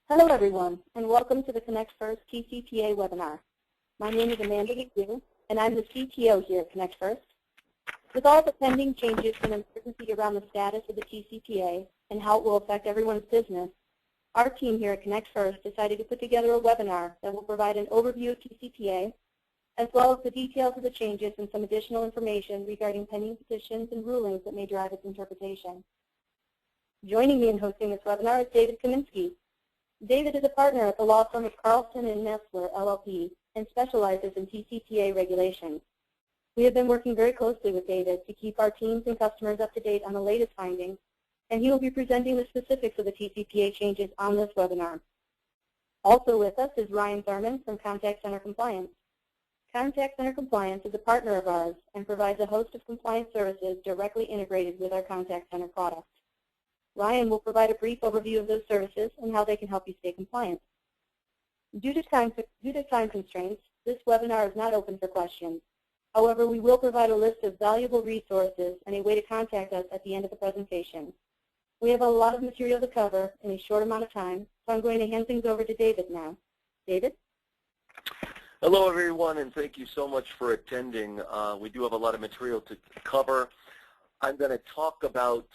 Hello everyone, and welcome to the Connect First TCPA webinar. My name is Amanda McHugh, and I'm the CTO here at Connect First. With all the pending changes and uncertainty around the status of the TCPA and how it will affect everyone's business, our team here at Connect First decided to put together a webinar that will provide an overview of TCPA, as well as the details of the changes and some additional information regarding pending petitions and rulings that may drive its interpretation. Joining me in hosting this webinar is David Kaminsky. David is a partner at the law firm of Carlson & Nessler, LLP, and specializes in TCPA regulations. We have been working very closely with David to keep our teams and customers up to date on the latest findings, and he will be presenting the specifics of the TCPA changes on this webinar. Also with us is Ryan Thurman from Contact Center Compliance. Contact Center Compliance is a partner of ours and provides a host of compliance services directly integrated with our Contact Center product. Ryan will provide a brief overview of those services and how they can help you stay compliant. Due to time constraints, this webinar is not open for questions. However, we will provide a list of valuable resources and a way to contact us at the end of the presentation. We have a lot of material to cover in a short amount of time, so I'm going to hand things over to David now. David? Hello everyone, and thank you so much for attending. We do have a lot of material to cover. I'm going to talk about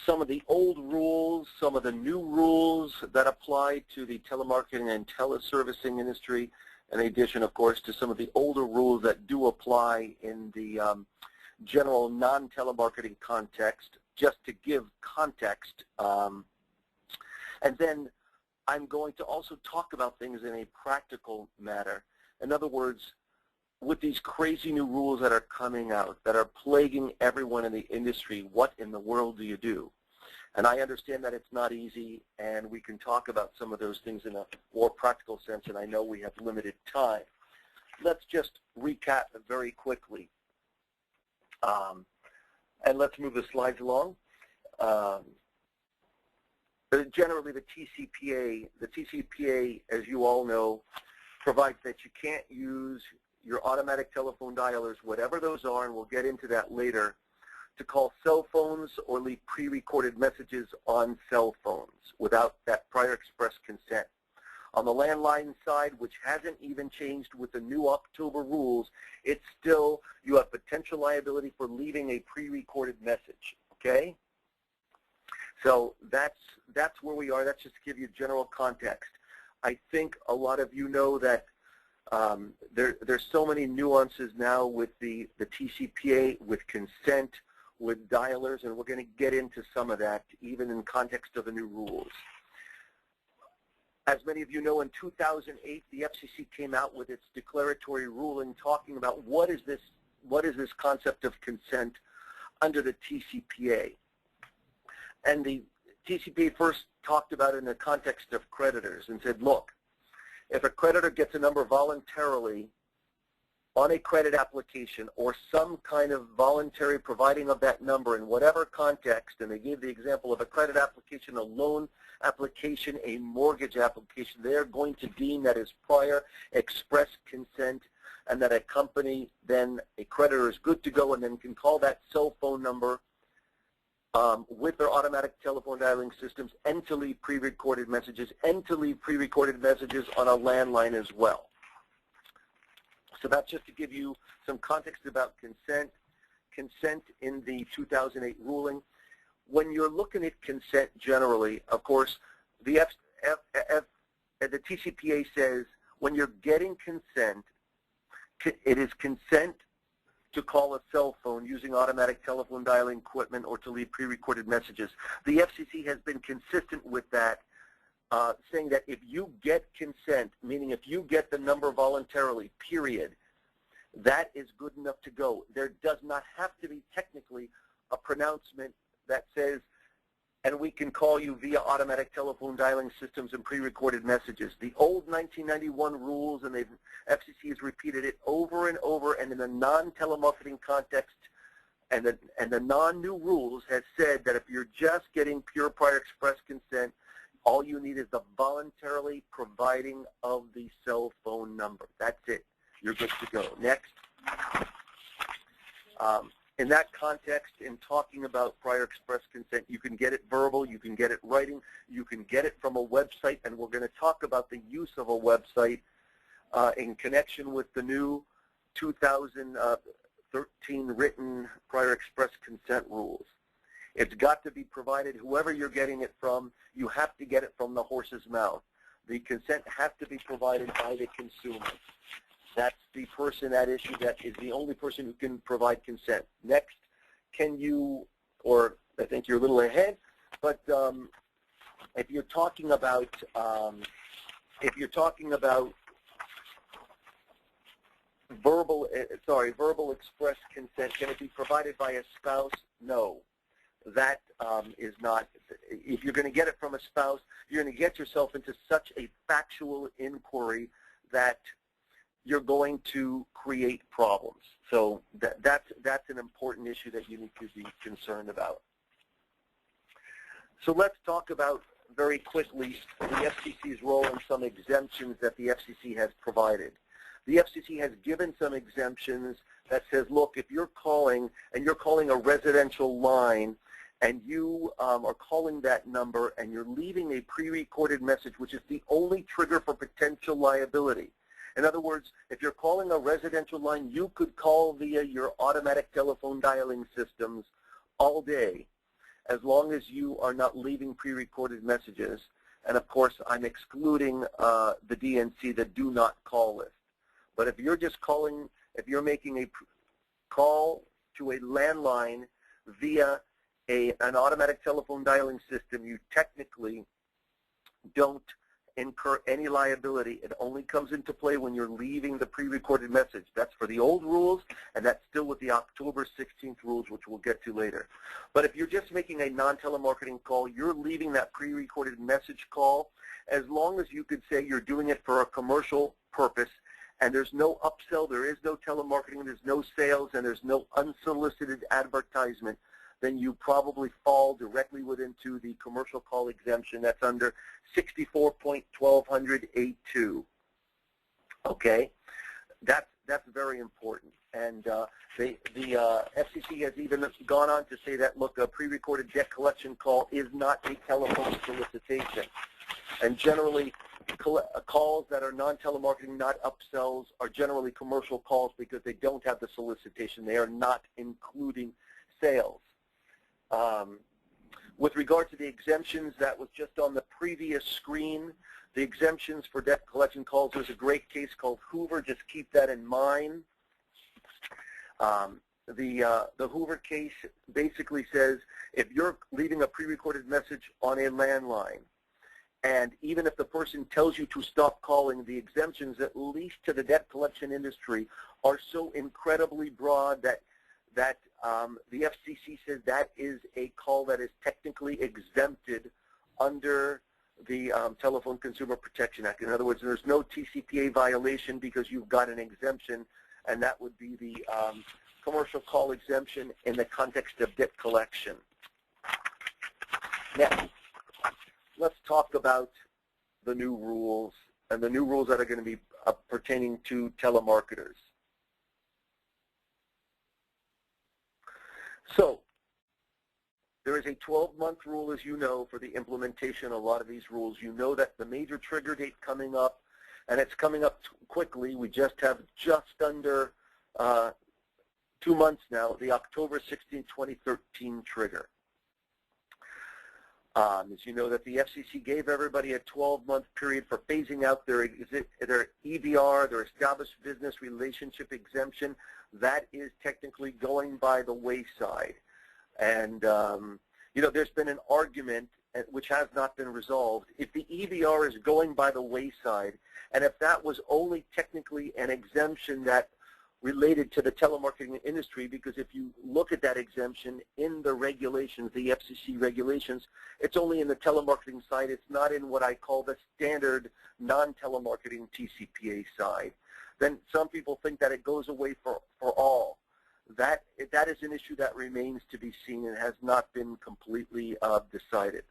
some of the old rules, some of the new rules that apply to the telemarketing and teleservicing industry, in addition, of course, to some of the older rules that do apply in the general non-telemarketing context, just to give context. And then I'm going to also talk about things in a practical matter. In other words, with these crazy new rules that are coming out, that are plaguing everyone in the industry, what in the world do you do? And I understand that it's not easy, and we can talk about some of those things in a more practical sense, and I know we have limited time. Let's just recap very quickly. And let's move the slides along. Generally, the TCPA, as you all know, provides that you can't use your automatic telephone dialers, whatever those are, and we'll get into that later, to call cell phones or leave pre-recorded messages on cell phones without that prior express consent. On the landline side, which hasn't even changed with the new October rules, it's still, you have potential liability for leaving a pre-recorded message, okay? So that's where we are. That's just to give you general context. I think a lot of you know that there's so many nuances now with the TCPA, with consent, with dialers, and we're going to get into some of that even in context of the new rules. As many of you know, in 2008, the FCC came out with its declaratory ruling talking about what is this concept of consent under the TCPA. And the TCPA first talked about it in the context of creditors and said, look, if a creditor gets a number voluntarily on a credit application or some kind of voluntary providing of that number in whatever context, and they gave the example of a credit application, a loan application, a mortgage application, they're going to deem that as prior express consent, and that a company, then a creditor is good to go and then can call that cell phone number with their automatic telephone dialing systems and to leave pre-recorded messages and to leave pre-recorded messages on a landline as well. So that's just to give you some context about consent in the 2008 ruling. When you're looking at consent generally, of course, the TCPA says when you're getting consent, it is consent to call a cell phone using automatic telephone dialing equipment or to leave pre-recorded messages. The FCC has been consistent with that, saying that if you get consent, meaning if you get the number voluntarily, period, that is good enough to go. There does not have to be technically a pronouncement that says, and we can call you via automatic telephone dialing systems and pre-recorded messages. The old 1991 rules, and the FCC has repeated it over and over, and in the non-telemarketing context, and the non-new rules has said that if you're just getting pure prior express consent, all you need is the voluntarily providing of the cell phone number. That's it. You're good to go. Next. In that context, in talking about prior express consent, you can get it verbal, you can get it writing, you can get it from a website, and we're going to talk about the use of a website in connection with the new 2013 written prior express consent rules. It's got to be provided, whoever you're getting it from, you have to get it from the horse's mouth. The consent has to be provided by the consumer. That's the person at issue that is the only person who can provide consent. Next, can you, or I think you're a little ahead, but if you're talking about verbal express consent, can it be provided by a spouse? No. That is not, if you're going to get it from a spouse, you're going to get yourself into such a factual inquiry that you're going to create problems. So that's an important issue that you need to be concerned about. So let's talk about very quickly the FCC's role and some exemptions that the FCC has provided. The FCC has given some exemptions that says, look, if you're calling and you're calling a residential line and you are calling that number and you're leaving a pre-recorded message, which is the only trigger for potential liability. In other words, if you're calling a residential line, you could call via your automatic telephone dialing systems all day, as long as you are not leaving pre-recorded messages. And of course, I'm excluding the DNC, the do not call list. But if you're just calling, if you're making a call to a landline via an automatic telephone dialing system, you technically don't incur any liability. It only comes into play when you're leaving the pre-recorded message. That's for the old rules, and that's still with the October 16th rules, which we'll get to later. But if you're just making a non-telemarketing call, you're leaving that pre-recorded message call as long as you could say you're doing it for a commercial purpose, and there's no upsell, there is no telemarketing, there's no sales, and there's no unsolicited advertisement, then you probably fall directly into the commercial call exemption. That's under 64.1200A2. Okay, that's very important. And the FCC has even gone on to say that, look, a pre-recorded debt collection call is not a telephone solicitation. And generally, calls that are non-telemarketing, not upsells, are generally commercial calls because they don't have the solicitation. They are not including sales. With regard to the exemptions, that was just on the previous screen. The exemptions for debt collection calls, there's a great case called Hoover. Just keep that in mind. The Hoover case basically says if you're leaving a pre-recorded message on a landline, and even if the person tells you to stop calling, the exemptions, at least to the debt collection industry, are so incredibly broad that the FCC says that is a call that is technically exempted under the Telephone Consumer Protection Act. In other words, there's no TCPA violation because you've got an exemption, and that would be the commercial call exemption in the context of debt collection. Next, let's talk about the new rules and the new rules that are going to be pertaining to telemarketers. So there is a 12-month rule, as you know, for the implementation of a lot of these rules. You know that the major trigger date coming up, and it's coming up quickly. We just have just under 2 months now, the October 16, 2013 trigger. As you know, that the FCC gave everybody a 12-month period for phasing out their EBR, their Established Business Relationship Exemption. That is technically going by the wayside. And, you know, there's been an argument, which has not been resolved. If the EBR is going by the wayside, and if that was only technically an exemption that related to the telemarketing industry, because if you look at that exemption in the regulations, the FCC regulations, it's only in the telemarketing side. It's not in what I call the standard non-telemarketing TCPA side. Then some people think that it goes away for all. That is an issue that remains to be seen and has not been completely decided.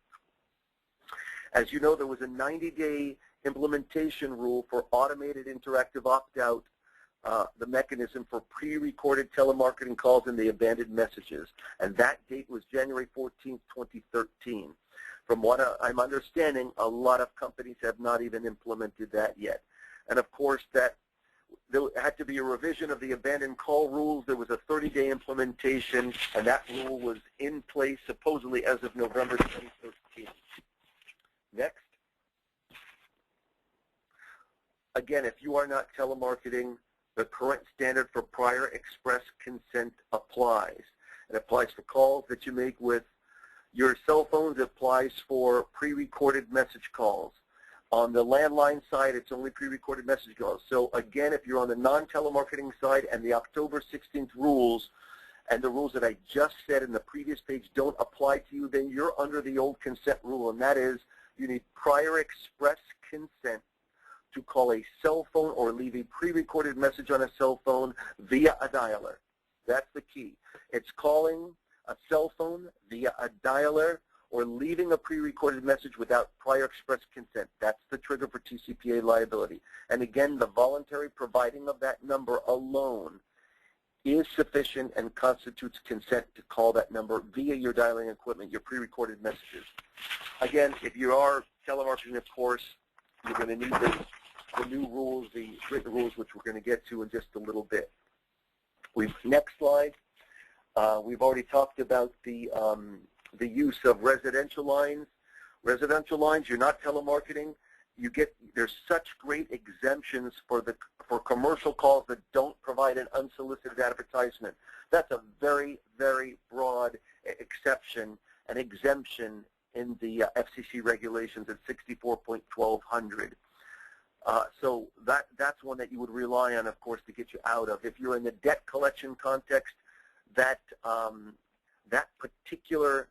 As you know, there was a 90-day implementation rule for automated interactive opt-out the mechanism for pre-recorded telemarketing calls and the abandoned messages. And that date was January 14th, 2013. From what I'm understanding, a lot of companies have not even implemented that yet. And of course, that there had to be a revision of the abandoned call rules. There was a 30-day implementation, and that rule was in place supposedly as of November 2013. Next. Again, if you are not telemarketing, the current standard for prior express consent applies. It applies for calls that you make with your cell phones. It applies for pre-recorded message calls. On the landline side, it's only pre-recorded message calls. So again, if you're on the non-telemarketing side and the October 16th rules and the rules that I just said in the previous page don't apply to you, then you're under the old consent rule, and that is you need prior express consent to call a cell phone or leave a pre-recorded message on a cell phone via a dialer. That's the key. It's calling a cell phone via a dialer or leaving a pre-recorded message without prior express consent. That's the trigger for TCPA liability. And again, the voluntary providing of that number alone is sufficient and constitutes consent to call that number via your dialing equipment, your pre-recorded messages. Again, if you are telemarketing, of course, you're going to need the new rules, the written rules, which we're going to get to in just a little bit. Next slide. We've already talked about the use of residential lines. Residential lines, you're not telemarketing. There's such great exemptions for commercial calls that don't provide an unsolicited advertisement. That's a very, very broad exception, an exemption in the FCC regulations at 64.1200. So that's one that you would rely on, of course, to get you out of. If you're in the debt collection context, that particular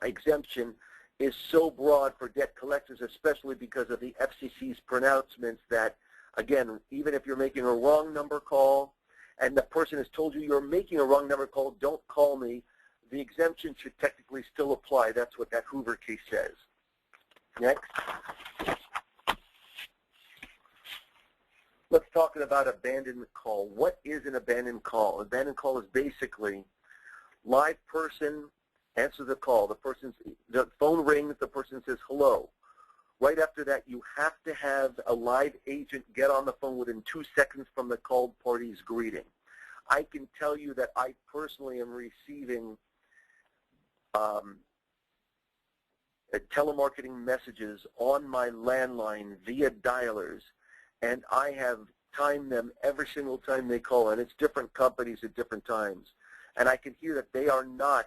exemption is so broad for debt collectors, especially because of the FCC's pronouncements that, again, even if you're making a wrong number call and the person has told you you're making a wrong number call, don't call me, the exemption should technically still apply. That's what that Hoover case says. Next. Let's talk about abandonment call. What is an abandoned call? Abandoned call is basically live person answers the call. The phone rings. The person says hello. Right after that, you have to have a live agent get on the phone within 2 seconds from the called party's greeting. I can tell you that I personally am receiving telemarketing messages on my landline via dialers, and I have timed them every single time they call, and it's different companies at different times. And I can hear that they are not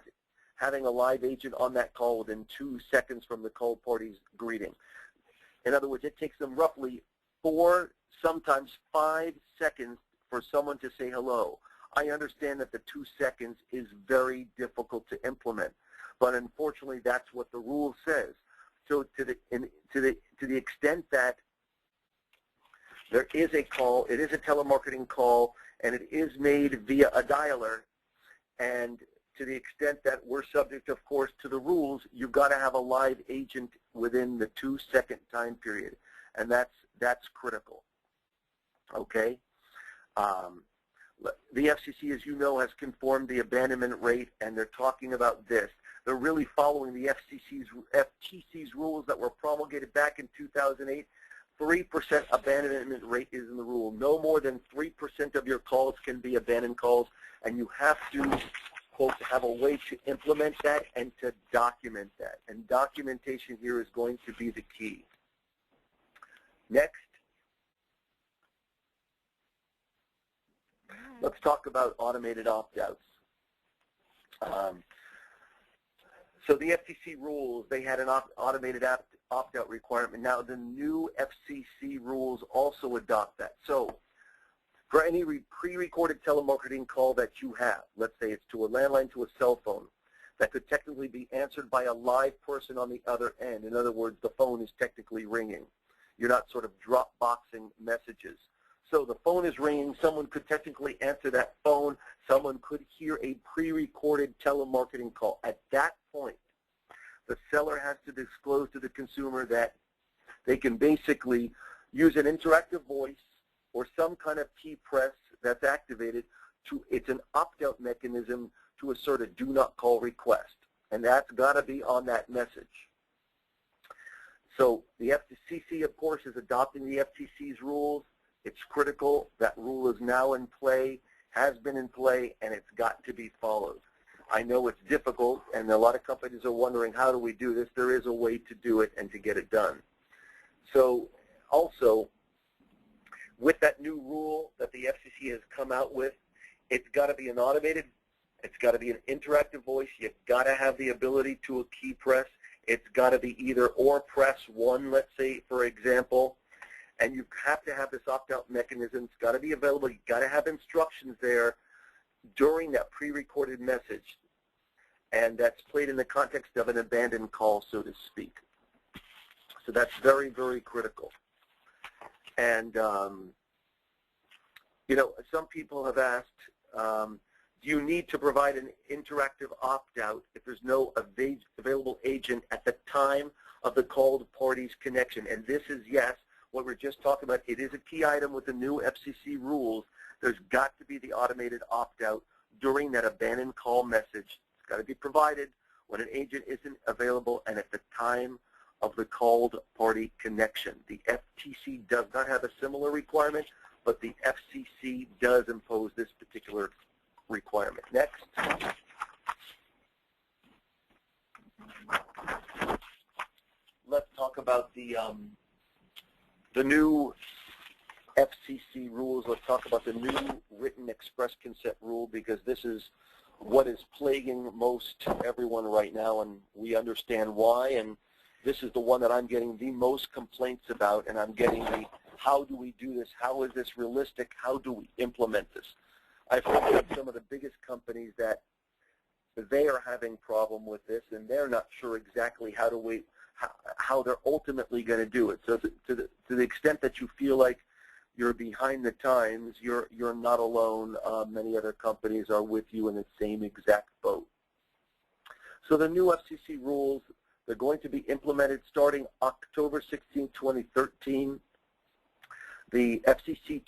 having a live agent on that call within 2 seconds from the called party's greeting. In other words, it takes them roughly 4, sometimes 5 seconds for someone to say hello. I understand that the 2 seconds is very difficult to implement, but unfortunately that's what the rule says. So to the extent that there is a call, it is a telemarketing call, and it is made via a dialer, and to the extent that we're subject, of course, to the rules, you've got to have a live agent within the 2-second time period, and that's critical. Okay? The FCC, as you know, has conformed the abandonment rate, and they're talking about this. They're really following the FTC's rules that were promulgated back in 2008. 3% abandonment rate is in the rule. No more than 3% of your calls can be abandoned calls, and you have to, quote, have a way to implement that and to document that. And documentation here is going to be the key. Next. Let's talk about automated opt-outs. So the FCC rules, they had an automated opt-out requirement. Now the new FCC rules also adopt that. So for any pre-recorded telemarketing call that you have, let's say it's to a landline, to a cell phone, that could technically be answered by a live person on the other end. In other words, the phone is technically ringing. You're not sort of drop-boxing messages. So the phone is ringing. Someone could technically answer that phone. Someone could hear a pre-recorded telemarketing call. At that point, the seller has to disclose to the consumer that they can basically use an interactive voice or some kind of key press that's activated, it's an opt-out mechanism to assert a do not call request. And that's got to be on that message. So the FCC, of course, is adopting the FCC's rules. It's critical. That rule is now in play, has been in play, and it's got to be followed. I know it's difficult, and a lot of companies are wondering, how do we do this? There is a way to do it and to get it done. So also, with that new rule that the FCC has come out with, it's got to be an automated, it's got to be an interactive voice. You've got to have the ability to a key press. It's got to be either or press 1, let's say, for example. And you have to have this opt-out mechanism. It's got to be available. You've got to have instructions there during that pre-recorded message. And that's played in the context of an abandoned call, so to speak. So that's very, very critical. And, you know, some people have asked, do you need to provide an interactive opt-out if there's no available agent at the time of the called party's connection? And this is yes. What we're just talking about, it is a key item with the new FCC rules. There's got to be the automated opt-out during that abandoned call message. It's got to be provided when an agent isn't available and at the time of the called party connection. The FTC does not have a similar requirement, but the FCC does impose this particular requirement. Next. Let's talk about the new FCC rules. Let's talk about the new written express consent rule, because this is what is plaguing most everyone right now, and we understand why. And this is the one that I'm getting the most complaints about, and I'm getting the how do we do this? How is this realistic? How do we implement this? I've heard from some of the biggest companies that they are having problem with this, and they're not sure exactly how they're ultimately going to do it. So to the extent that you feel like you're behind the times, you're not alone. Many other companies are with you in the same exact boat. So the new FCC rules, they're going to be implemented starting October 16, 2013. The FCC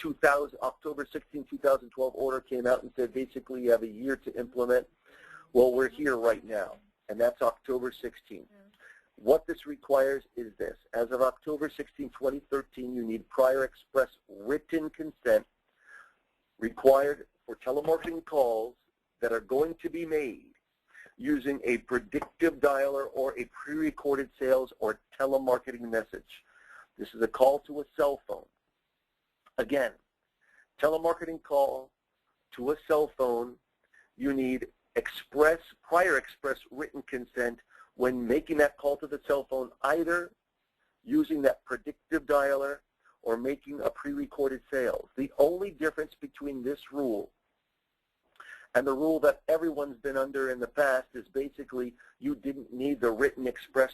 October 16, 2012 order came out and said basically you have a year to implement. Well, we're here right now, and that's October 16th. What this requires is this. As of October 16, 2013, you need prior express written consent required for telemarketing calls that are going to be made using a predictive dialer or a pre-recorded sales or telemarketing message. This is a call to a cell phone. Again, telemarketing call to a cell phone, you need prior express written consent when making that call to the cell phone, either using that predictive dialer or making a pre-recorded sales. The only difference between this rule and the rule that everyone's been under in the past is basically you didn't need the written express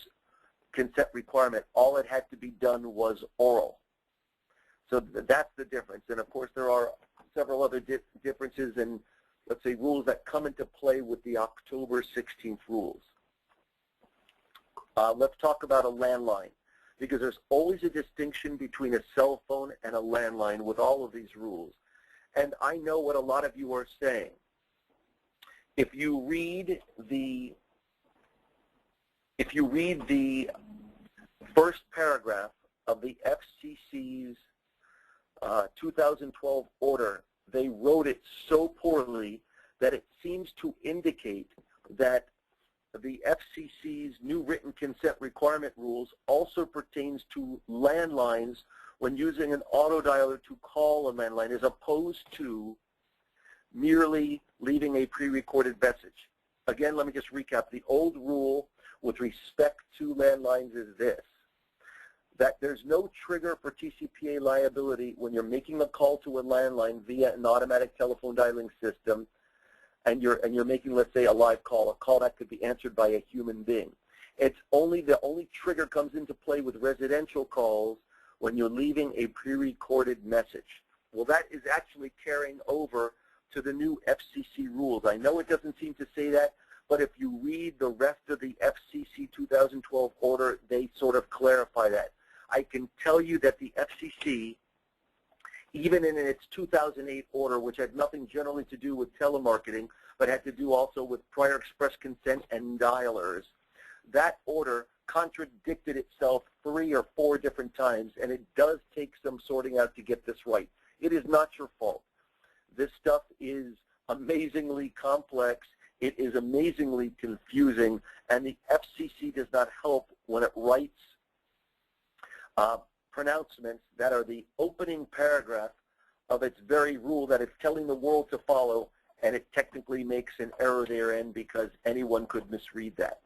consent requirement. All it had to be done was oral. So that's the difference. And of course, there are several other differences and, let's say, rules that come into play with the October 16th rules. Let's talk about a landline, because there's always a distinction between a cell phone and a landline with all of these rules. And I know what a lot of you are saying. If you read the first paragraph of the FCC's 2012 order, they wrote it so poorly that it seems to indicate that the FCC's new written consent requirement rules also pertains to landlines when using an auto dialer to call a landline, as opposed to merely leaving a pre-recorded message. Again, let me just recap. The old rule with respect to landlines is this: that there's no trigger for TCPA liability when you're making a call to a landline via an automatic telephone dialing system, and you're making, let's say, a live call, a call that could be answered by a human being. The only trigger comes into play with residential calls when you're leaving a pre-recorded message. Well, that is actually carrying over to the new FCC rules. I know it doesn't seem to say that, but if you read the rest of the FCC 2012 order, they sort of clarify that. I can tell you that the FCC even in its 2008 order, which had nothing generally to do with telemarketing, but had to do also with prior express consent and dialers, that order contradicted itself 3 or 4 different times, and it does take some sorting out to get this right. It is not your fault. This stuff is amazingly complex. It is amazingly confusing, and the FCC does not help when it writes pronouncements that are the opening paragraph of its very rule that it's telling the world to follow, and it technically makes an error therein because anyone could misread that.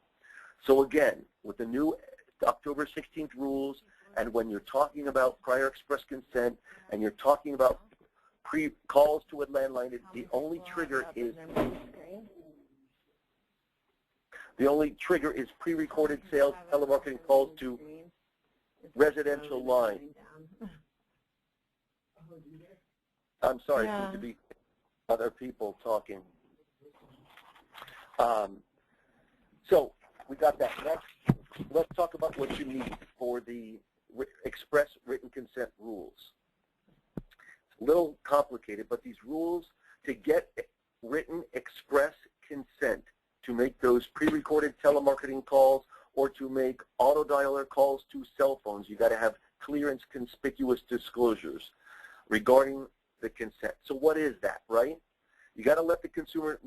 So again, with the new October 16th rules, and when you're talking about prior express consent, and you're talking about calls to a landline, the only trigger is pre-recorded sales telemarketing calls to residential lines. I'm sorry, it seems to be other people talking. So we got that. Next, let's talk about what you need for the express written consent rules. It's a little complicated, but these rules to get written express consent to make those pre-recorded telemarketing calls or to make auto dialer calls to cell phones, you got to have clear and conspicuous disclosures regarding the consent. So what is that, right? You got to let the consumer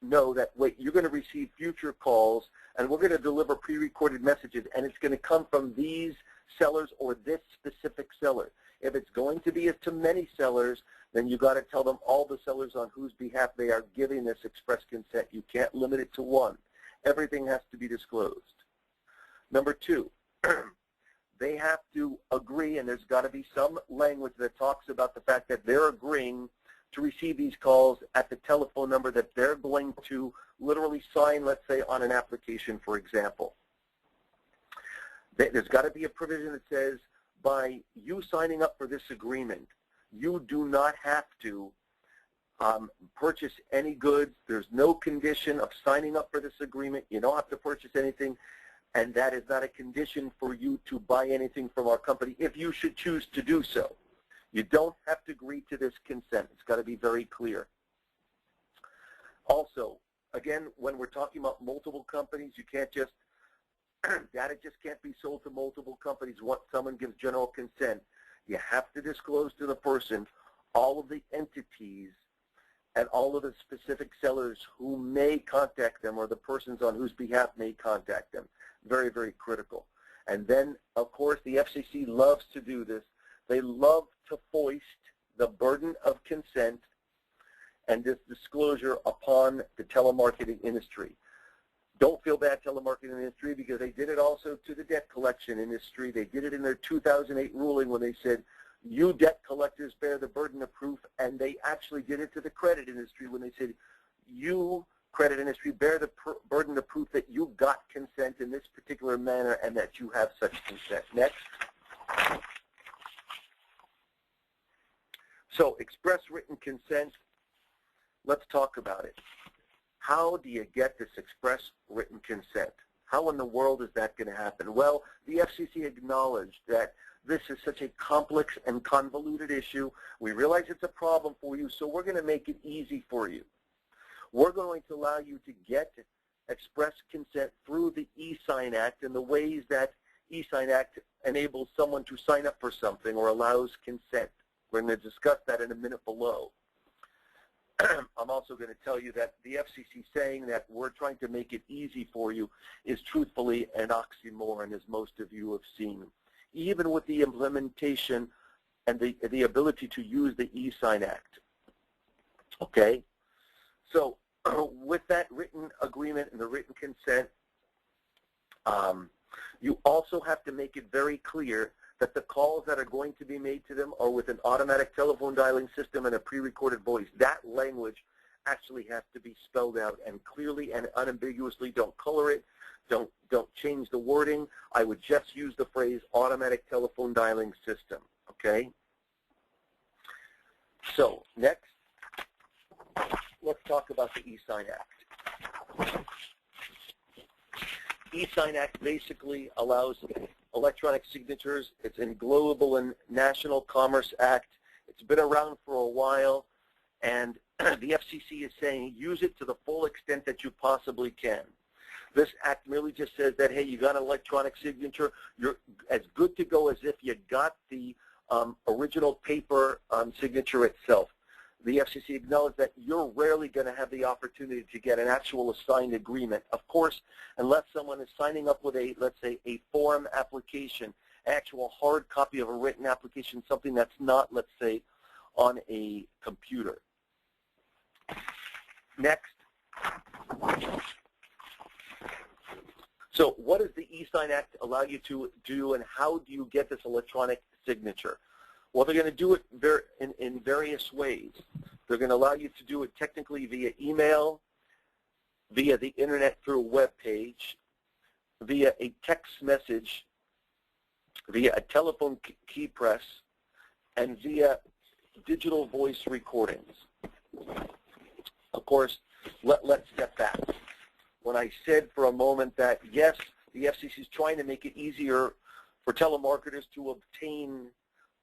know that, wait, you're going to receive future calls and we're going to deliver pre-recorded messages and it's going to come from these sellers or this specific seller. If it's going to be to many sellers, then you got to tell them all the sellers on whose behalf they are giving this express consent. You can't limit it to one. Everything has to be disclosed. Number 2, they have to agree, and there's got to be some language that talks about the fact that they're agreeing to receive these calls at the telephone number that they're going to literally sign, let's say, on an application, for example. There's got to be a provision that says, by you signing up for this agreement, you do not have to purchase any goods. There's no condition of signing up for this agreement. You don't have to purchase anything, and that is not a condition for you to buy anything from our company if you should choose to do so. You don't have to agree to this consent. It's got to be very clear. Also, again, when we're talking about multiple companies, you can't just, data just can't be sold to multiple companies once someone gives general consent. You have to disclose to the person all of the entities and all of the specific sellers who may contact them or the persons on whose behalf may contact them. Very, very critical. And then, of course, the FCC loves to do this. They love to foist the burden of consent and this disclosure upon the telemarketing industry. Don't feel bad, telemarketing industry, because they did it also to the debt collection industry. They did it in their 2008 ruling when they said, you debt collectors bear the burden of proof, and they actually did it to the credit industry when they said, you credit industry bear the burden of proof that you got consent in this particular manner and that you have such consent. Next. So express written consent, let's talk about it. How do you get this express written consent? How in the world is that going to happen? Well, the FCC acknowledged that this is such a complex and convoluted issue. We realize it's a problem for you, so we're going to make it easy for you. We're going to allow you to get express consent through the ESign Act and the ways that ESign Act enables someone to sign up for something or allows consent. We're going to discuss that in a minute below. I'm also going to tell you that the FCC saying that we're trying to make it easy for you is truthfully an oxymoron, as most of you have seen. Even with the implementation and the ability to use the ESign Act. Okay? So with that written agreement and the written consent, you also have to make it very clear that the calls that are going to be made to them are with an automatic telephone dialing system and a pre-recorded voice. That language actually has to be spelled out and clearly and unambiguously. Don't color it. Don't change the wording. I would just use the phrase automatic telephone dialing system, okay? So next, let's talk about the ESign Act. ESign Act basically allows electronic signatures. It's in Global and National Commerce Act. It's been around for a while, and the FCC is saying use it to the full extent that you possibly can. This act merely just says that, hey, you got an electronic signature, you're as good to go as if you got the original paper signature itself. The FCC acknowledged that you're rarely going to have the opportunity to get an actual assigned agreement. Of course, unless someone is signing up with let's say, a form application, actual hard copy of a written application, something that's not, let's say, on a computer. Next. So what does the ESign Act allow you to do, and how do you get this electronic signature? Well, they're going to do it in various ways. They're going to allow you to do it technically via email, via the internet through a web page, via a text message, via a telephone key press, and via digital voice recordings. Of course, let's step back. When I said for a moment that, yes, the FCC is trying to make it easier for telemarketers to obtain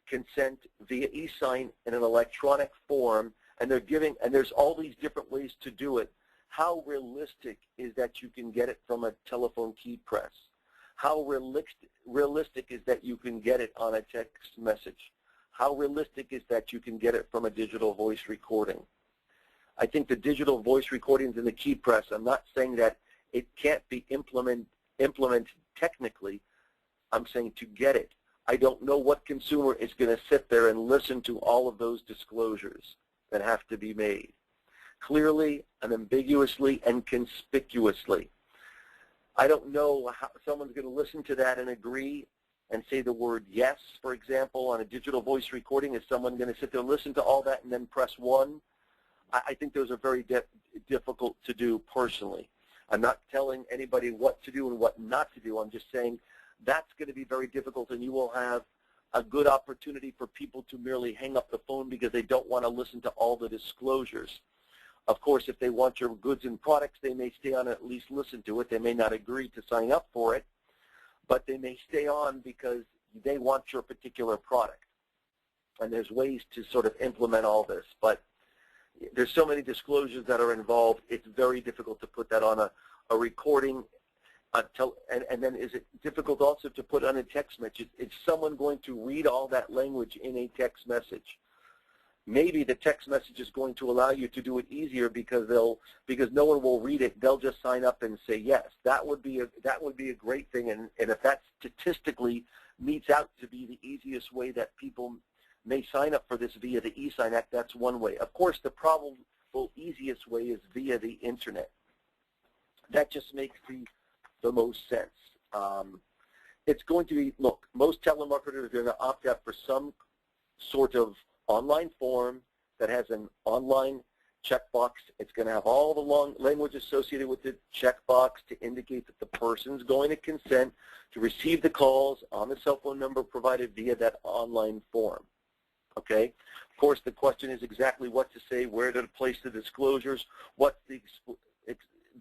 consent via ESign in an electronic form, and there's all these different ways to do it, how realistic is that you can get it from a telephone key press? How realistic is that you can get it on a text message? How realistic is that you can get it from a digital voice recording? I think the digital voice recordings in the key press, I'm not saying that it can't be implemented technically. I'm saying to get it. I don't know what consumer is going to sit there and listen to all of those disclosures that have to be made. Clearly, unambiguously, and conspicuously. I don't know how someone's going to listen to that and agree and say the word yes, for example, on a digital voice recording. Is someone going to sit there and listen to all that and then press 1? I think those are very difficult to do personally. I'm not telling anybody what to do and what not to do. I'm just saying that's going to be very difficult, and you will have a good opportunity for people to merely hang up the phone because they don't want to listen to all the disclosures. Of course, if they want your goods and products, they may stay on and at least listen to it. They may not agree to sign up for it, but they may stay on because they want your particular product. And there's ways to sort of implement all this, but there's so many disclosures that are involved, it's very difficult to put that on a recording. And then is it difficult also to put on a text message? Is someone going to read all that language in a text message? Maybe the text message is going to allow you to do it easier because no one will read it. They'll just sign up and say yes. That would be a great thing. And if that statistically meets out to be the easiest way that people may sign up for this via the ESign Act, that's one way. Of course, the probable easiest way is via the internet. That just makes the most sense. It's going to be, look, most telemarketers are going to opt out for some sort of online form that has an online checkbox. It's going to have all the long language associated with the checkbox to indicate that the person's going to consent to receive the calls on the cell phone number provided via that online form. Okay? Of course, the question is exactly what to say, where to place the disclosures, what's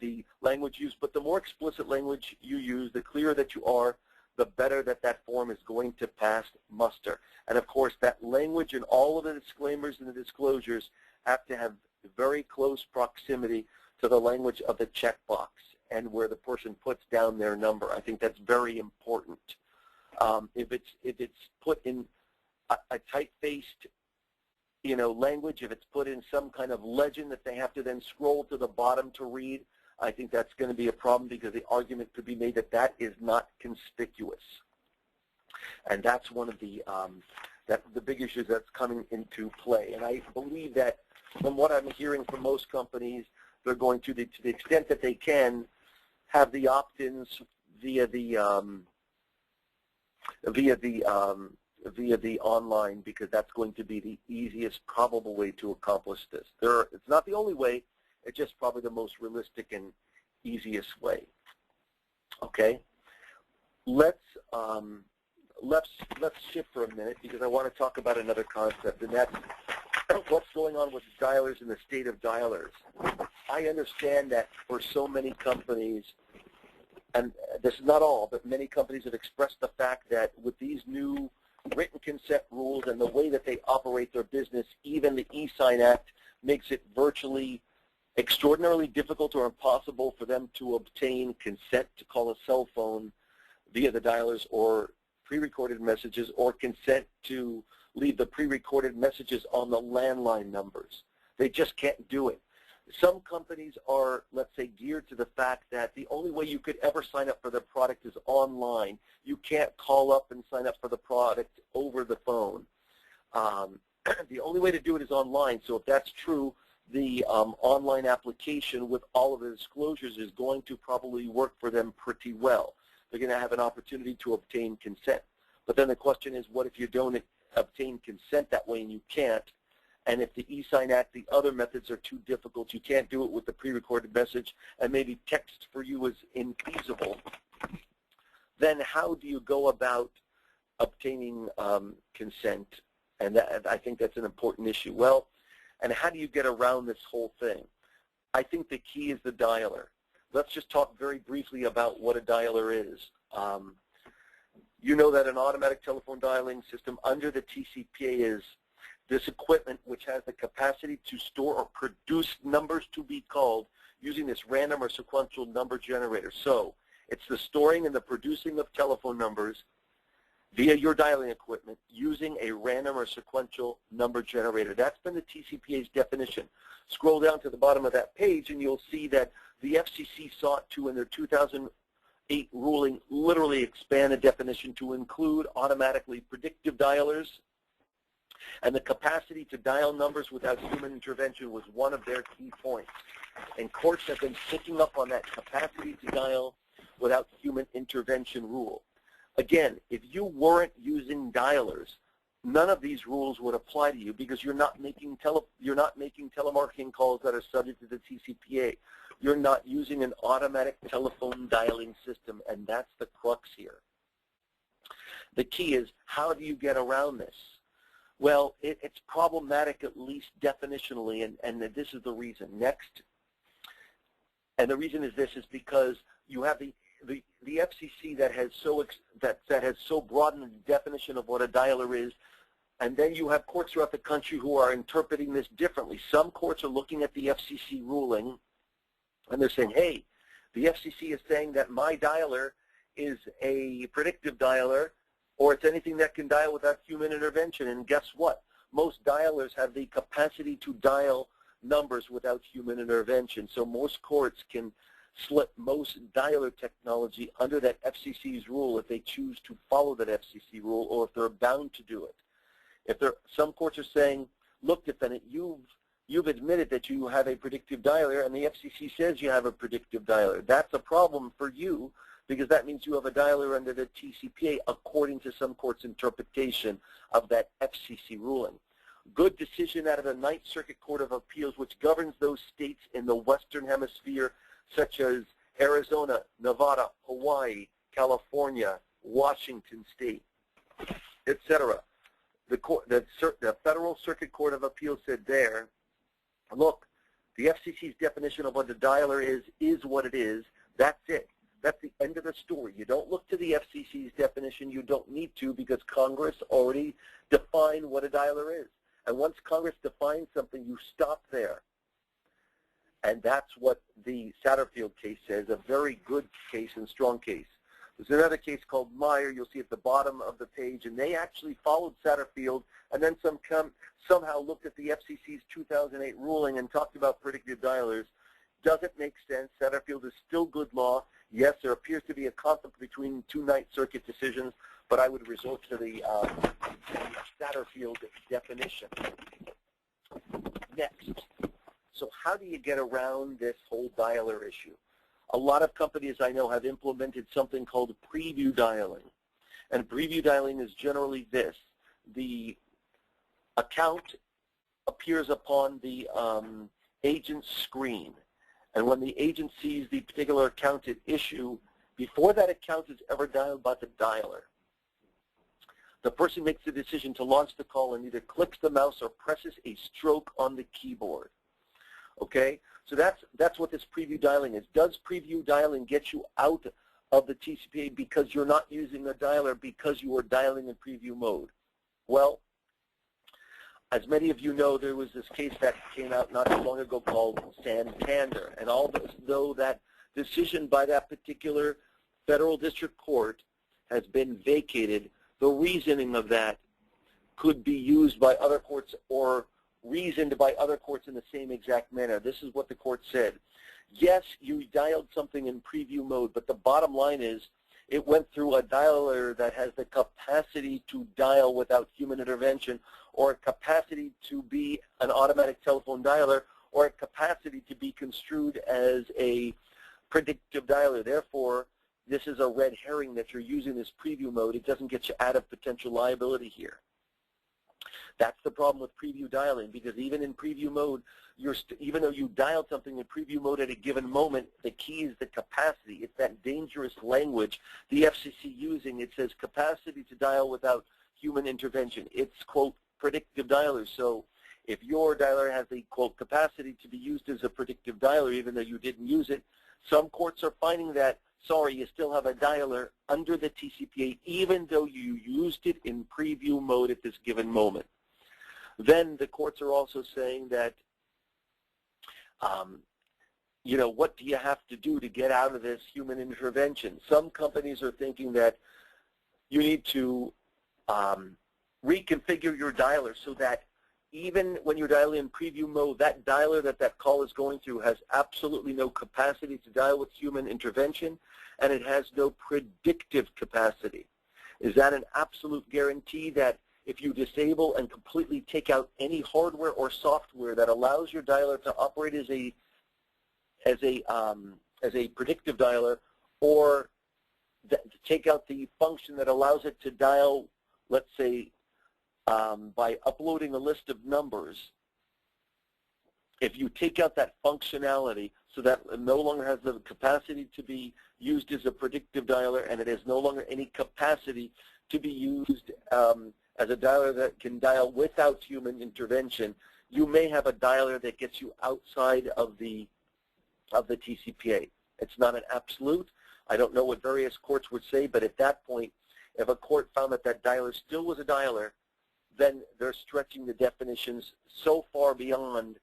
the language used. But the more explicit language you use, the clearer that you are, the better that form is going to pass muster. And of course, that language and all of the disclaimers and the disclosures have to have very close proximity to the language of the checkbox and where the person puts down their number. I think that's very important. If it's put in a type-faced, language, if it's put in some kind of legend that they have to then scroll to the bottom to read, I think that's going to be a problem because the argument could be made that is not conspicuous. And that's one of the big issues that's coming into play. And I believe that from what I'm hearing from most companies, they're going to the extent that they can have the opt-ins via the online, because that's going to be the easiest probable way to accomplish this. It's not the only way. It's just probably the most realistic and easiest way. Okay, let's shift for a minute because I want to talk about another concept, and that's what's going on with dialers in the state of dialers. I understand that for so many companies, and this is not all, but many companies have expressed the fact that with these new written consent rules and the way that they operate their business, even the ESign Act makes it virtually extraordinarily difficult or impossible for them to obtain consent to call a cell phone via the dialers or pre-recorded messages, or consent to leave the pre-recorded messages on the landline numbers. They just can't do it. Some companies are, let's say, geared to the fact that the only way you could ever sign up for their product is online. You can't call up and sign up for the product over the phone. The only way to do it is online. So if that's true, the online application with all of the disclosures is going to probably work for them pretty well. They're going to have an opportunity to obtain consent. But then the question is, what if you don't obtain consent that way and you can't? And if the ESign Act, the other methods are too difficult, you can't do it with the pre-recorded message, and maybe text for you is infeasible, then how do you go about obtaining consent? And I think that's an important issue. Well, and how do you get around this whole thing? I think the key is the dialer. Let's just talk very briefly about what a dialer is. You know that an automatic telephone dialing system under the TCPA is this equipment which has the capacity to store or produce numbers to be called using this random or sequential number generator. So it's the storing and the producing of telephone numbers via your dialing equipment using a random or sequential number generator. That's been the TCPA's definition. Scroll down to the bottom of that page and you'll see that the FCC sought to, in their 2008 ruling, literally expand the definition to include automatically predictive dialers, and the capacity to dial numbers without human intervention was one of their key points. And courts have been picking up on that capacity to dial without human intervention rule. Again, if you weren't using dialers, none of these rules would apply to you because you're not making telemarketing calls that are subject to the TCPA. You're not using an automatic telephone dialing system, and that's the crux here. The key is, how do you get around this? Well, it's problematic, at least definitionally, and this is the reason. Next, and the reason is this is because you have the FCC that has so broadened the definition of what a dialer is, and then you have courts throughout the country who are interpreting this differently. Some courts are looking at the FCC ruling, and they're saying, hey, the FCC is saying that my dialer is a predictive dialer, or it's anything that can dial without human intervention. And guess what? Most dialers have the capacity to dial numbers without human intervention. So most courts can slip most dialer technology under that FCC's rule if they choose to follow that FCC rule, or if they're bound to do it. Some courts are saying, look, defendant, you've admitted that you have a predictive dialer, and the FCC says you have a predictive dialer. That's a problem for you, because that means you have a dialer under the TCPA according to some court's interpretation of that FCC ruling. Good decision out of the Ninth Circuit Court of Appeals, which governs those states in the Western Hemisphere, such as Arizona, Nevada, Hawaii, California, Washington State, etc. The Federal Circuit Court of Appeals said there, look, the FCC's definition of what a dialer is what it is. That's it. That's the end of the story. You don't look to the FCC's definition. You don't need to, because Congress already defined what a dialer is. And once Congress defines something, you stop there. And that's what the Satterfield case says, a very good case and strong case. There's another case called Meyer, you'll see at the bottom of the page, and they actually followed Satterfield and then somehow looked at the FCC's 2008 ruling and talked about predictive dialers. Doesn't make sense. Satterfield is still good law. Yes, there appears to be a conflict between two Ninth Circuit decisions, but I would resort to the Satterfield definition. Next, so how do you get around this whole dialer issue? A lot of companies I know have implemented something called preview dialing. And preview dialing is generally this. The account appears upon the agent's screen. And when the agent sees the particular account at issue, before that account is ever dialed by the dialer, the person makes the decision to launch the call and either clicks the mouse or presses a stroke on the keyboard. Okay? So that's what this preview dialing is. Does preview dialing get you out of the TCPA because you're not using the dialer because you are dialing in preview mode? Well, as many of you know, there was this case that came out not too long ago called Santander, and although that decision by that particular federal district court has been vacated, the reasoning of that could be used by other courts or reasoned by other courts in the same exact manner. This is what the court said. Yes, you dialed something in preview mode, but the bottom line is it went through a dialer that has the capacity to dial without human intervention, or a capacity to be an automatic telephone dialer, or a capacity to be construed as a predictive dialer. Therefore, this is a red herring that you're using this preview mode. It doesn't get you out of potential liability here. That's the problem with preview dialing, because even in preview mode, even though you dialed something in preview mode at a given moment, the key is the capacity. It's that dangerous language the FCC using. It says capacity to dial without human intervention. It's, quote, predictive dialers. So if your dialer has the, quote, capacity to be used as a predictive dialer, even though you didn't use it, some courts are finding that, sorry, you still have a dialer under the TCPA, even though you used it in preview mode at this given moment. Then the courts are also saying that, you know, what do you have to do to get out of this human intervention? Some companies are thinking that you need to reconfigure your dialer so that even when you're dialing in preview mode, that dialer that call is going through has absolutely no capacity to dial with human intervention, and it has no predictive capacity. Is that an absolute guarantee that if you disable and completely take out any hardware or software that allows your dialer to operate as a predictive dialer, or take out the function that allows it to dial, let's say, by uploading a list of numbers, if you take out that functionality so that it no longer has the capacity to be used as a predictive dialer, and it has no longer any capacity to be used as a dialer that can dial without human intervention, you may have a dialer that gets you outside of the TCPA. It's not an absolute. I don't know what various courts would say, but at that point, if a court found that that dialer still was a dialer, then they're stretching the definitions so far beyond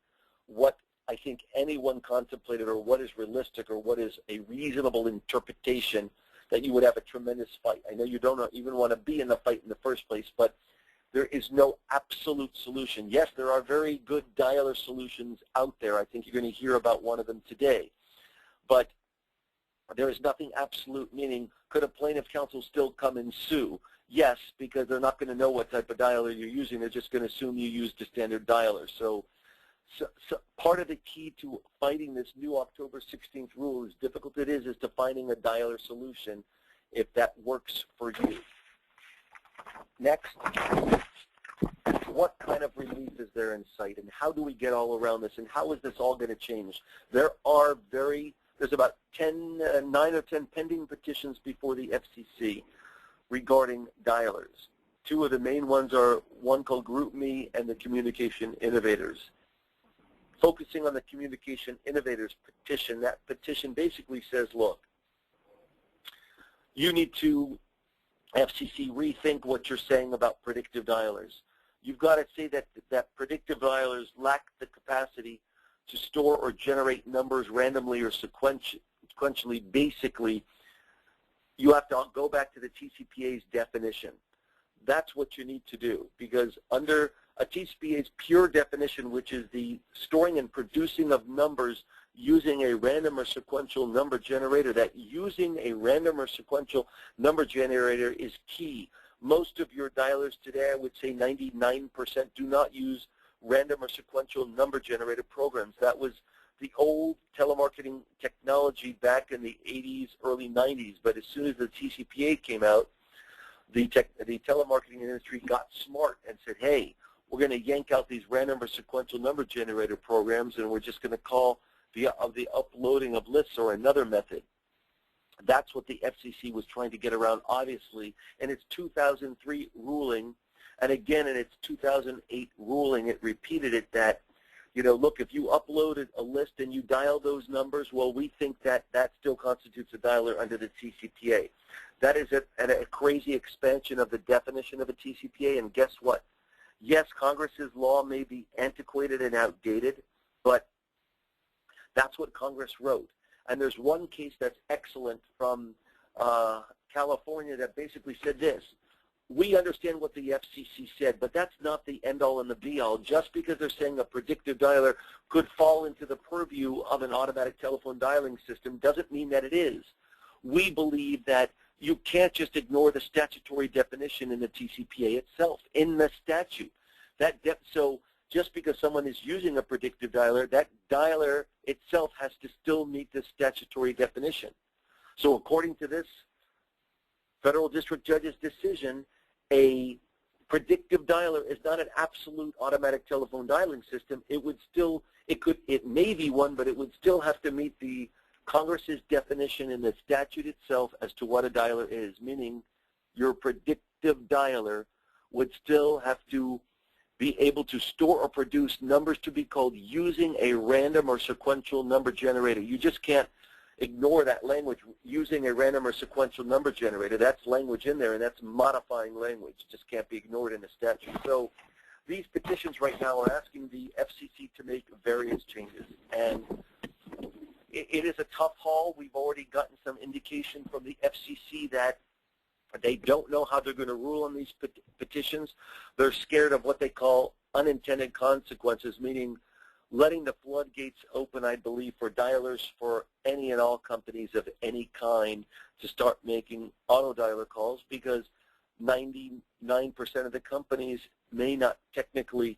what I think anyone contemplated, or what is realistic, or what is a reasonable interpretation, that you would have a tremendous fight. I know you don't even want to be in the fight in the first place, but there is no absolute solution. Yes, there are very good dialer solutions out there. I think you're going to hear about one of them today. But there is nothing absolute, meaning could a plaintiff counsel still come and sue? Yes, because they're not going to know what type of dialer you're using. They're just going to assume you used a standard dialer. So part of the key to fighting this new October 16th rule, as difficult it is to finding a dialer solution if that works for you. Next, what kind of relief is there in sight, and how do we get all around this, and how is this all going to change? There's about 9 or 10 pending petitions before the FCC regarding dialers. Two of the main ones are one called GroupMe and the Communication Innovators. Focusing on the Communication Innovators petition, that petition basically says, look, you need to, FCC, rethink what you're saying about predictive dialers. You've got to say that predictive dialers lack the capacity to store or generate numbers randomly or sequentially. Basically, you have to go back to the TCPA's definition. That's what you need to do, because under a TCPA's pure definition, which is the storing and producing of numbers using a random or sequential number generator, that using a random or sequential number generator is key. Most of your dialers today, I would say 99%, do not use random or sequential number generator programs. That was the old telemarketing technology back in the 80s, early 90s, but as soon as the TCPA came out, the telemarketing industry got smart and said, hey, we're going to yank out these random or sequential number generator programs, and we're just going to call the uploading of lists or another method. That's what the FCC was trying to get around, obviously. In its 2003 ruling, and again in its 2008 ruling, it repeated it, that you know, look, if you uploaded a list and you dial those numbers, well, we think that that still constitutes a dialer under the TCPA. That is a crazy expansion of the definition of a TCPA, and guess what? Yes, Congress's law may be antiquated and outdated, but that's what Congress wrote. And there's one case that's excellent from California that basically said this: we understand what the FCC said, but that's not the end-all and the be-all. Just because they're saying a predictive dialer could fall into the purview of an automatic telephone dialing system doesn't mean that it is. We believe that you can't just ignore the statutory definition in the TCPA itself, in the statute. So just because someone is using a predictive dialer, that dialer itself has to still meet the statutory definition. So according to this federal district judge's decision, a predictive dialer is not an absolute automatic telephone dialing system. It may be one, but it would still have to meet the Congress's definition in the statute itself as to what a dialer is, meaning your predictive dialer would still have to be able to store or produce numbers to be called using a random or sequential number generator. You just can't ignore that language, using a random or sequential number generator. That's language in there, and that's modifying language. It just can't be ignored in the statute. So these petitions right now are asking the FCC to make various changes, and it is a tough haul. We've already gotten some indication from the FCC that they don't know how they're going to rule on these petitions. They're scared of what they call unintended consequences, meaning letting the floodgates open, I believe, for dialers for any and all companies of any kind to start making auto dialer calls, because 99% of the companies may not technically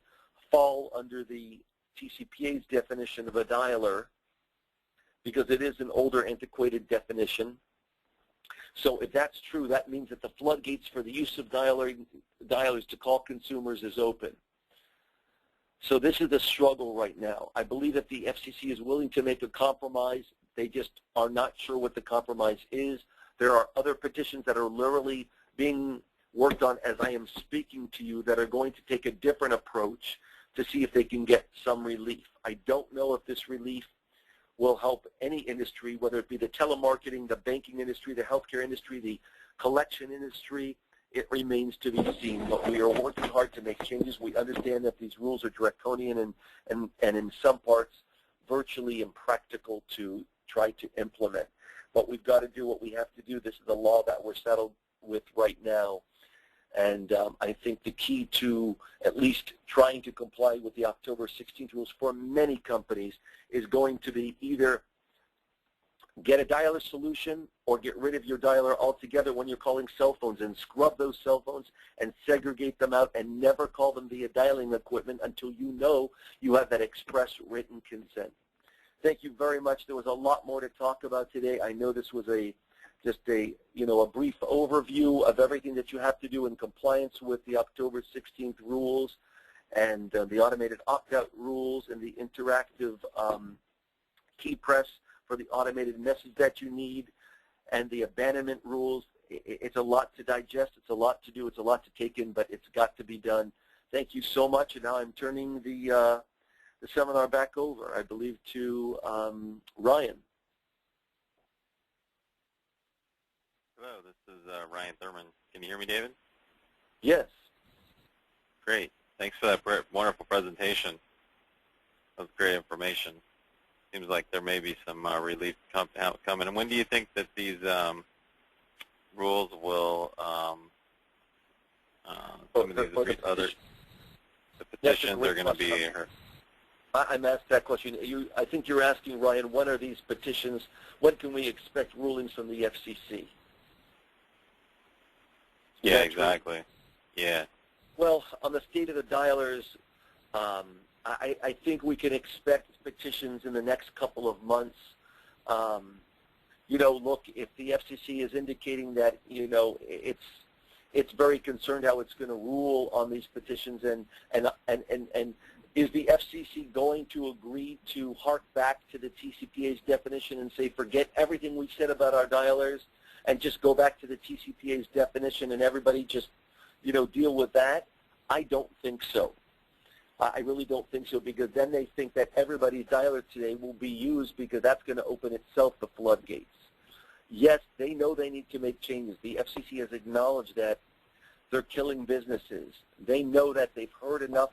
fall under the TCPA's definition of a dialer, because it is an older, antiquated definition. So if that's true, that means that the floodgates for the use of dialers to call consumers is open. So this is the struggle right now. I believe that the FCC is willing to make a compromise. They just are not sure what the compromise is. There are other petitions that are literally being worked on as I am speaking to you that are going to take a different approach to see if they can get some relief. I don't know if this relief will help any industry, whether it be the telemarketing, the banking industry, the healthcare industry, the collection industry. It remains to be seen, but we are working hard to make changes. We understand that these rules are draconian and in some parts virtually impractical to try to implement. But we've got to do what we have to do. This is the law that we're settled with right now. And I think the key to at least trying to comply with the October 16th rules for many companies is going to be either get a dialer solution or get rid of your dialer altogether when you're calling cell phones, and scrub those cell phones and segregate them out and never call them via dialing equipment until you know you have that express written consent. Thank you very much. There was a lot more to talk about today. I know this was just a brief overview of everything that you have to do in compliance with the October 16th rules and the automated opt-out rules and the interactive key press for the automated message that you need, and the abandonment rules. It's a lot to digest. It's a lot to do. It's a lot to take in, but it's got to be done. Thank you so much. And now I'm turning the seminar back over, I believe, to Ryan. Hello, this is Ryan Thurman. Can you hear me, David? Yes. Great. Thanks for that wonderful presentation. That was great information. Seems like there may be some relief coming. And when do you think that these rules will, the petitions are going to be? I'm asked that question. I think you're asking, Ryan, when are these petitions? When can we expect rulings from the FCC? Yeah, exactly. Yeah. Well, on the state of the dialers, I think we can expect petitions in the next couple of months. Look, if the FCC is indicating that, it's very concerned how it's going to rule on these petitions, and is the FCC going to agree to hark back to the TCPA's definition and say, forget everything we said about our dialers and just go back to the TCPA's definition and everybody just, deal with that? I don't think so. I really don't think so, because then they think that everybody's dialer today will be used, because that's going to open itself the floodgates. Yes, they know they need to make changes. The FCC has acknowledged that they're killing businesses. They know that they've heard enough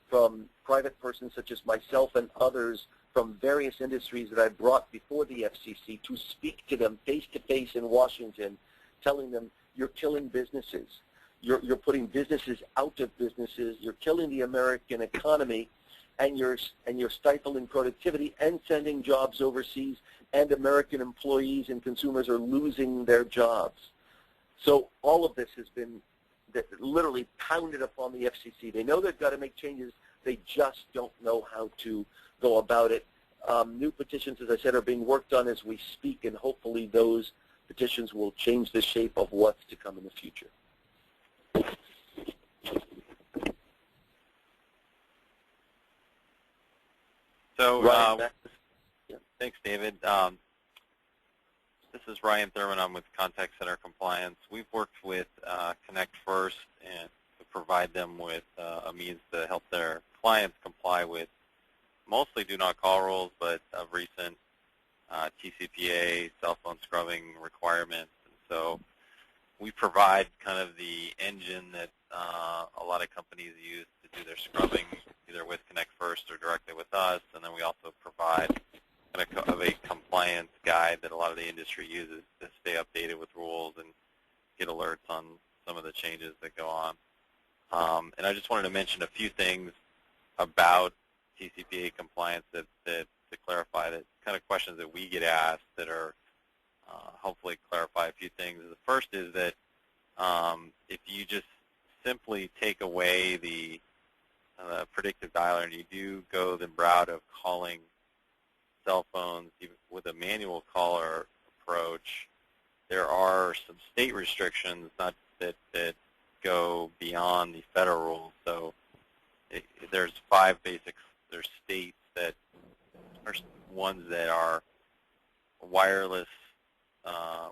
from private persons such as myself and others from various industries that I brought before the FCC to speak to them face-to-face in Washington, telling them, you're killing businesses. You're putting businesses out of businesses. You're killing the American economy, and you're stifling productivity and sending jobs overseas, and American employees and consumers are losing their jobs. So all of this has been literally pounded upon the FCC. They know they've got to make changes. They just don't know how to go about it. New petitions, as I said, are being worked on as we speak, and hopefully those petitions will change the shape of what's to come in the future. So, Ryan, thanks, David. This is Ryan Thurman. I'm with Contact Center Compliance. We've worked with Connect First and to provide them with a means to help their clients comply with mostly do not call rules, but of recent TCPA, cell phone scrubbing requirements. And so we provide kind of the engine that a lot of companies use to do their scrubbing, either with Connect First or directly with us. And then we also provide kind of a compliance guide that a lot of the industry uses to stay updated with rules and get alerts on some of the changes that go on. And I just wanted to mention a few things about TCPA compliance that to clarify that kind of questions that we get asked that are hopefully clarify a few things. The first is that if you just simply take away the predictive dialer and you do go the route of calling cell phones even with a manual caller approach, there are some state restrictions not that go beyond the federal rules. So there's five basic. There's states that are ones that are wireless,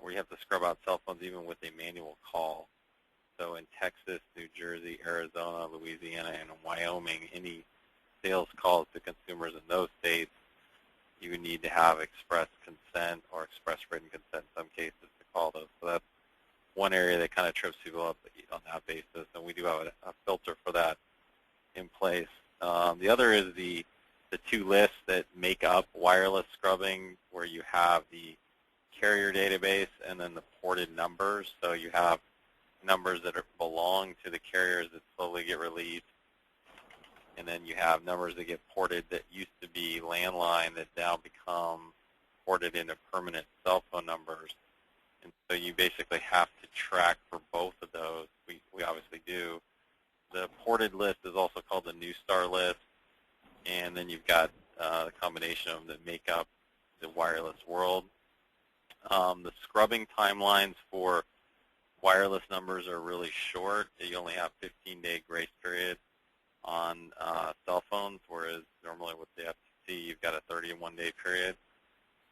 where you have to scrub out cell phones even with a manual call. So in Texas, New Jersey, Arizona, Louisiana, and Wyoming, any sales calls to consumers in those states, you would need to have express consent or express written consent in some cases to call those. So that's one area that kind of trips people up on that basis, and we do have a filter for that in place. The other is the two lists that make up wireless scrubbing, where you have the carrier database and then the ported numbers. So you have numbers that belong to the carriers that slowly get released, and then you have numbers that get ported that used to be landline that now become ported into permanent cell phone numbers. And so you basically have to track for both of those. We obviously do. The ported list is also called the New Star list, and then you've got a combination of them that make up the wireless world. The scrubbing timelines for wireless numbers are really short. You only have 15-day grace period on cell phones, whereas normally with the FCC you've got a 31-day period.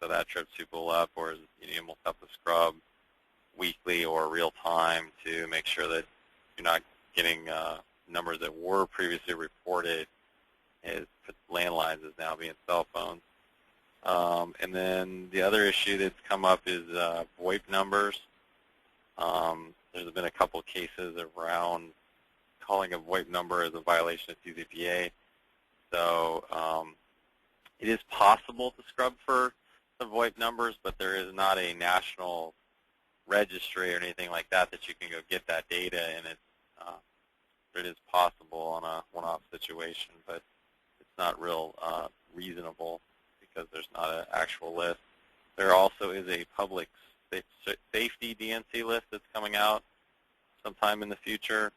So that trips people up, whereas you almost have to scrub weekly or real time to make sure that you're not getting numbers that were previously reported as landlines as now being cell phones. And then the other issue that's come up is VoIP numbers. There's been a couple cases around calling a VoIP number as a violation of TCPA. So it is possible to scrub for the VoIP numbers, but there is not a national registry or anything like that that you can go get that data, and it is possible on a one-off situation, but it's not real reasonable because there's not an actual list. There also is a public safety DNC list that's coming out sometime in the future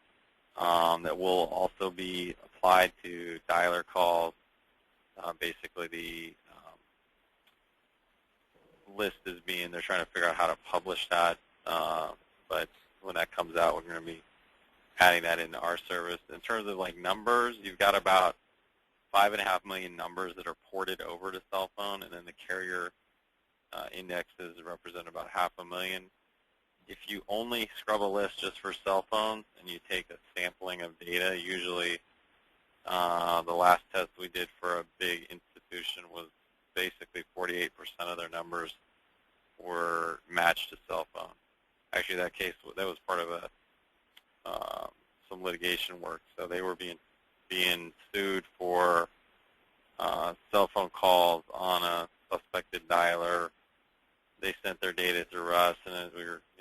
that will also be applied to dialer calls. Basically, the list is they're trying to figure out how to publish that, but when that comes out, we're going to be adding that into our service. In terms of like numbers, you've got about 5.5 million numbers that are ported over to cell phone, and then the carrier indexes represent about 500,000. If you only scrub a list just for cell phones and you take a sampling of data, usually the last test we did for a big institution was basically 48% of their numbers were matched to cell phone. Actually, that case, that was part of some litigation work. So they were being sued for cell phone calls on a suspected dialer. They sent their data through us, and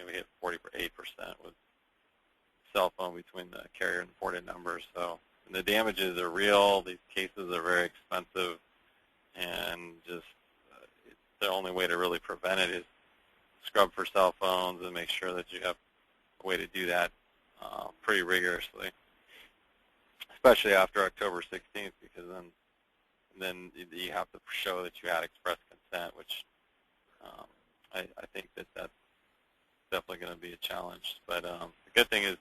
we hit 48% with cell phone between the carrier and ported numbers. So the damages are real. These cases are very expensive, and just the only way to really prevent it is scrub for cell phones and make sure that you have a way to do that pretty rigorously, especially after October 16th, because then you have to show that you had express consent, which I think that's definitely going to be a challenge. But the good thing is,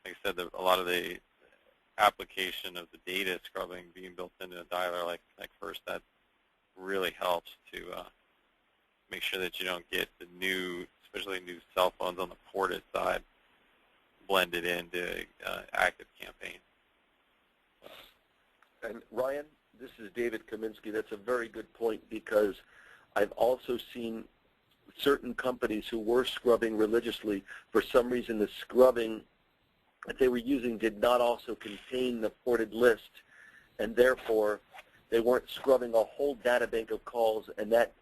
like I said, that a lot of the application of the data scrubbing being built into a dialer like First, that really helps to make sure that you don't get the new, especially new cell phones on the ported side, blended into active campaigns. And Ryan, this is David Kaminsky. That's a very good point, because I've also seen certain companies who were scrubbing religiously. For some reason, the scrubbing that they were using did not also contain the ported list, and therefore they weren't scrubbing a whole data bank of calls, and that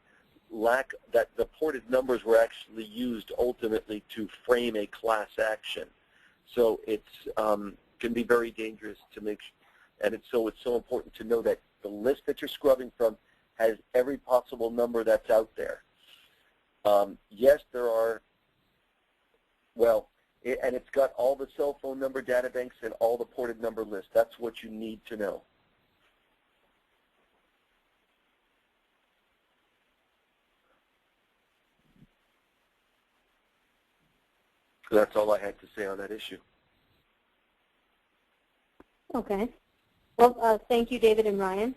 the ported numbers were actually used ultimately to frame a class action. So it's can be very dangerous to make, and it's so important to know that the list that you're scrubbing from has every possible number that's out there. Yes, there are, and it's got all the cell phone number data banks and all the ported number lists. That's what you need to know. So that's all I had to say on that issue. Okay. Well, thank you, David and Ryan.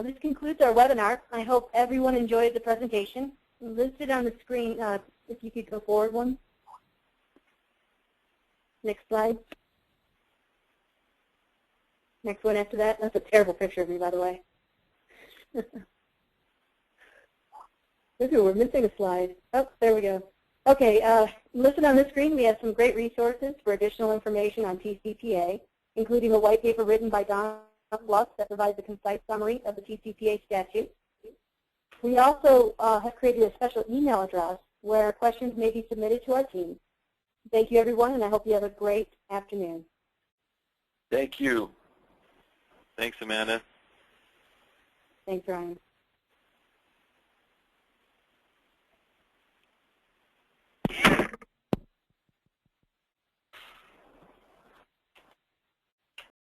This concludes our webinar. I hope everyone enjoyed the presentation. Listed on the screen, if you could go forward one. Next slide. Next one after that. That's a terrible picture of me, by the way. We're missing a slide. Oh, there we go. Okay, listed on this screen, we have some great resources for additional information on TCPA, including a white paper written by Don Bluff that provides a concise summary of the TCPA statute. We also have created a special email address where questions may be submitted to our team. Thank you, everyone, and I hope you have a great afternoon. Thank you. Thanks, Amanda. Thanks, Ryan.